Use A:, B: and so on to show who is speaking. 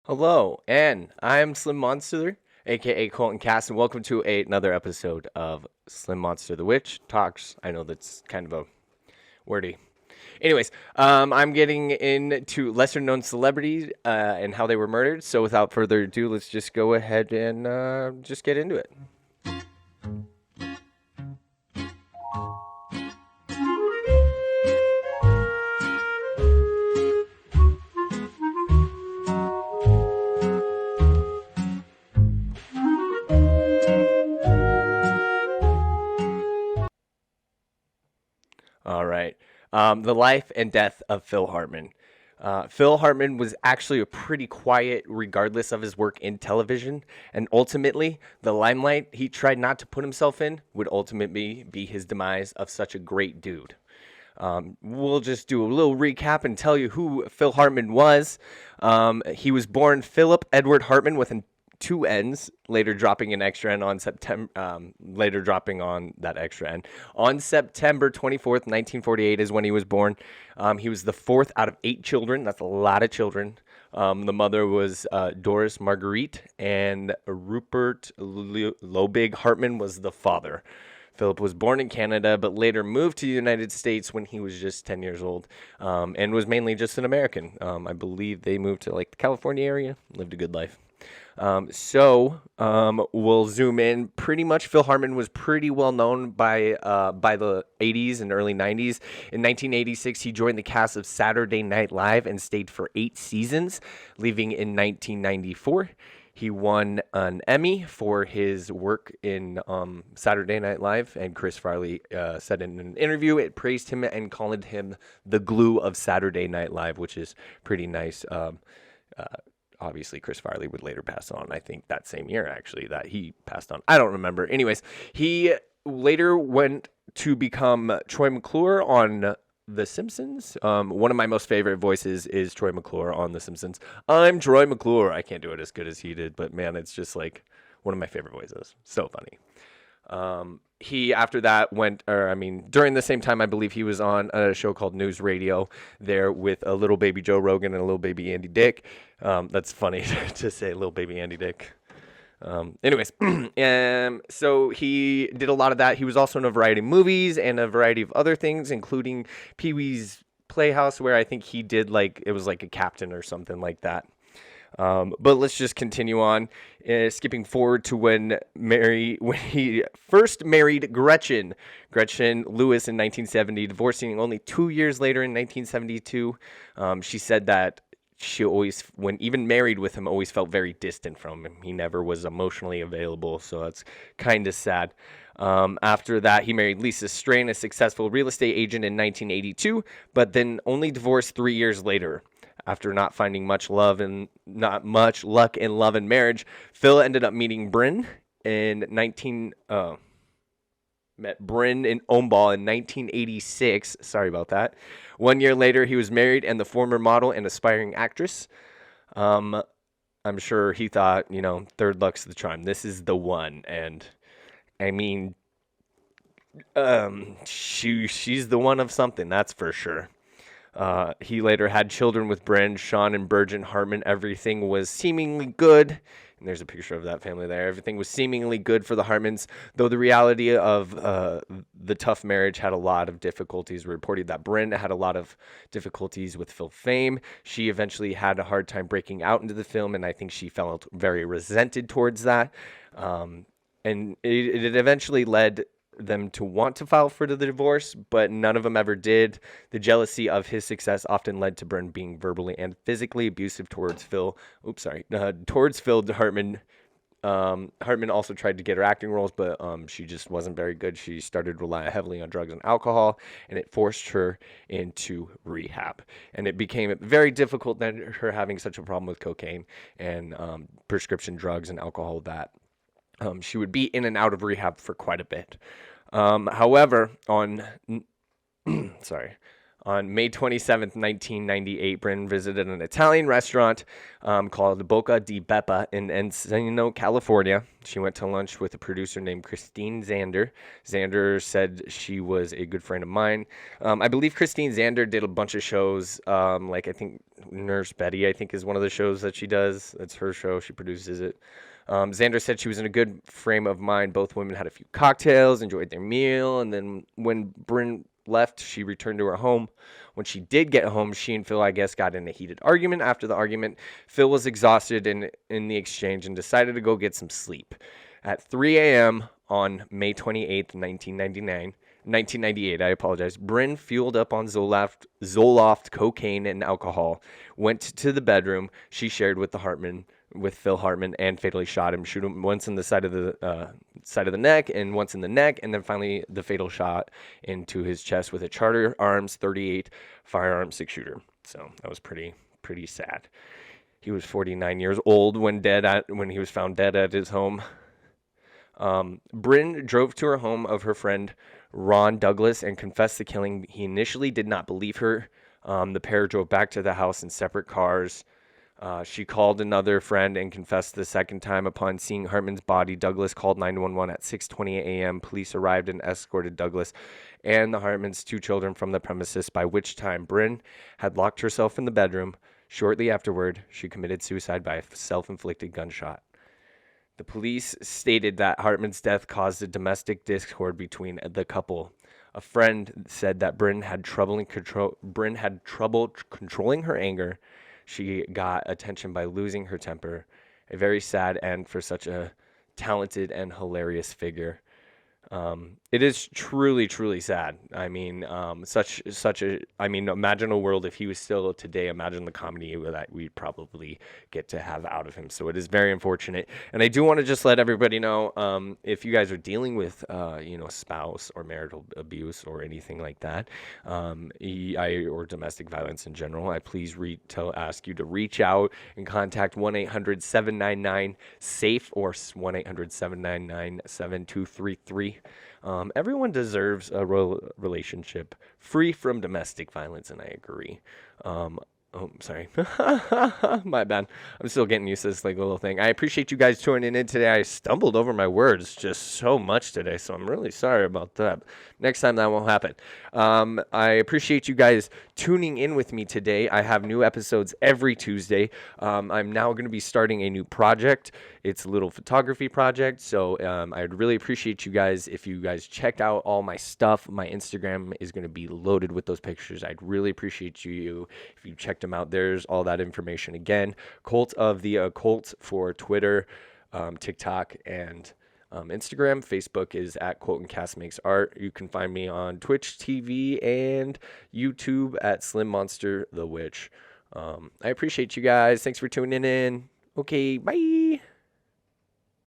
A: Hello, and I'm SlimMonster, aka Colton Cass, and welcome to another episode of Slim Monster the Witch Talks. I know that's kind of a wordy. Anyways, I'm getting into lesser known celebrities and how they were murdered. So without further ado, let's just go ahead and just get into it. All right. The life and death of Phil Hartman. Phil Hartman was actually a pretty quiet, regardless of his work in television, and ultimately, the limelight he tried not to put himself in would ultimately be his demise of such a great dude. We'll just do a little recap and tell you who Phil Hartman was. He was born Philip Edward Hartman with two N's, later dropping an extra N on September, later dropping on that extra N. On September 24th, 1948 is when he was born. He was the fourth out of 8 children. That's a lot of children. The mother was Doris Marguerite, and Rupert Lobig Hartman was the father. Philip was born in Canada, but later moved to the United States when he was just 10 years old, and was mainly just an American. I believe they moved to like the California area, lived a good life. We'll zoom in. Pretty much, Phil Hartman was pretty well known by the 80s and early 90s. In 1986, he joined the cast of Saturday Night Live and stayed for 8 seasons, leaving in 1994. He won an Emmy for his work in Saturday Night Live, and Chris Farley said in an interview it praised him and called him the glue of Saturday Night Live, which is pretty nice. Obviously, Chris Farley would later pass on. I think that same year, actually, that he passed on. I don't remember. Anyways, he later went to become Troy McClure on The Simpsons. One of my most favorite voices is Troy McClure on The Simpsons. I'm Troy McClure. I can't do it as good as he did, but man, it's just like one of my favorite voices. So funny. He after that during the same time, I believe he was on a show called News Radio there with a little baby Joe Rogan and a little baby Andy Dick. That's funny to say, little baby Andy Dick. Anyways, so he did a lot of that. He was also in a variety of movies and a variety of other things, including Pee-wee's Playhouse, where I think he did it was like a captain or something like that. But let's just continue on, skipping forward to when he first married Gretchen Lewis in 1970, divorcing only 2 years later in 1972. She said that she always, when even married with him, always felt very distant from him. He never was emotionally available, so that's kind of sad. After that, he married Lisa Strain, a successful real estate agent, in 1982, but then only divorced 3 years later. After not finding not much luck in love and marriage, Phil ended up meeting Bryn in Omball in 1986. Sorry about that. 1 year later, he was married, and the former model and aspiring actress. I'm sure he thought, third luck's the charm. This is the one, and I mean, she's the one of something, that's for sure. He later had children with Bryn, Sean, and Burgeon Hartman. Everything was seemingly good. And there's a picture of that family there. Everything was seemingly good for the Hartmans, though the reality of the tough marriage had a lot of difficulties. Reported that Bryn had a lot of difficulties with Phil fame. She eventually had a hard time breaking out into the film, and I think she felt very resented towards that. And it eventually led them to want to file for the divorce, but none of them ever did. The jealousy of his success often led to Bryn being verbally and physically abusive towards Phil. Towards Phil Hartman. Hartman also tried to get her acting roles, but she just wasn't very good. She started relying heavily on drugs and alcohol, and it forced her into rehab. And it became very difficult then, her having such a problem with cocaine and prescription drugs and alcohol, that she would be in and out of rehab for quite a bit. However, On May 27th, 1998, Bryn visited an Italian restaurant called Boca di Beppa in Encino, California. She went to lunch with a producer named Christine Zander. Zander said she was a good friend of mine. I believe Christine Zander did a bunch of shows, like I think Nurse Betty, I think, is one of the shows that she does. That's her show. She produces it. Xander said she was in a good frame of mind. Both women had a few cocktails, enjoyed their meal, and then when Bryn left, she returned to her home. When she did get home, she and Phil, I guess, got in a heated argument. After the argument, Phil was exhausted in the exchange and decided to go get some sleep. At 3 a.m. on May 28th, 1998, I apologize. Bryn, fueled up on Zoloft, cocaine, and alcohol, went to the bedroom she shared with Phil Hartman, and fatally shot him. Shoot him once in the side of the neck, and once in the neck, and then finally the fatal shot into his chest with a Charter Arms 38 firearm 6-shooter. So that was pretty sad. He was 49 years old when he was found dead at his home. Bryn drove to her home of her friend Ron Douglas and confessed the killing. He initially did not believe her. The pair drove back to the house in separate cars. She called another friend and confessed the second time. Upon seeing Hartman's body, Douglas called 911 at 6:20 a.m. Police arrived and escorted Douglas and the Hartmans' 2 children from the premises, by which time Bryn had locked herself in the bedroom. Shortly afterward, she committed suicide by a self-inflicted gunshot. The police stated that Hartman's death caused a domestic discord between the couple. A friend said that Bryn had trouble controlling her anger. She got attention by losing her temper. A very sad end for such a talented and hilarious figure. It is truly, truly sad. I mean, imagine a world if he was still today. Imagine the comedy that we'd probably get to have out of him. So it is very unfortunate. And I do want to just let everybody know, if you guys are dealing with, spouse or marital abuse or anything like that, or domestic violence in general, I please ask you to reach out and contact 1-800-799-SAFE or 1-800-799-7233. Everyone deserves a relationship free from domestic violence, and I agree. Sorry. My bad. I'm still getting used to this little thing. I appreciate you guys tuning in today. I stumbled over my words just so much today, so I'm really sorry about that. Next time that won't happen. I appreciate you guys tuning in with me today. I have new episodes every Tuesday. I'm now going to be starting a new project. It's a little photography project, so I'd really appreciate you guys if you guys checked out all my stuff. My Instagram is going to be loaded with those pictures. I'd really appreciate you if you checked them out. There's all that information again. Cult of the Occult for Twitter, TikTok, and Instagram. Facebook is at Quote and Cast Makes Art. You can find me on Twitch TV and YouTube at SlimMonster the Witch. I appreciate you guys. Thanks for tuning in. Okay, bye.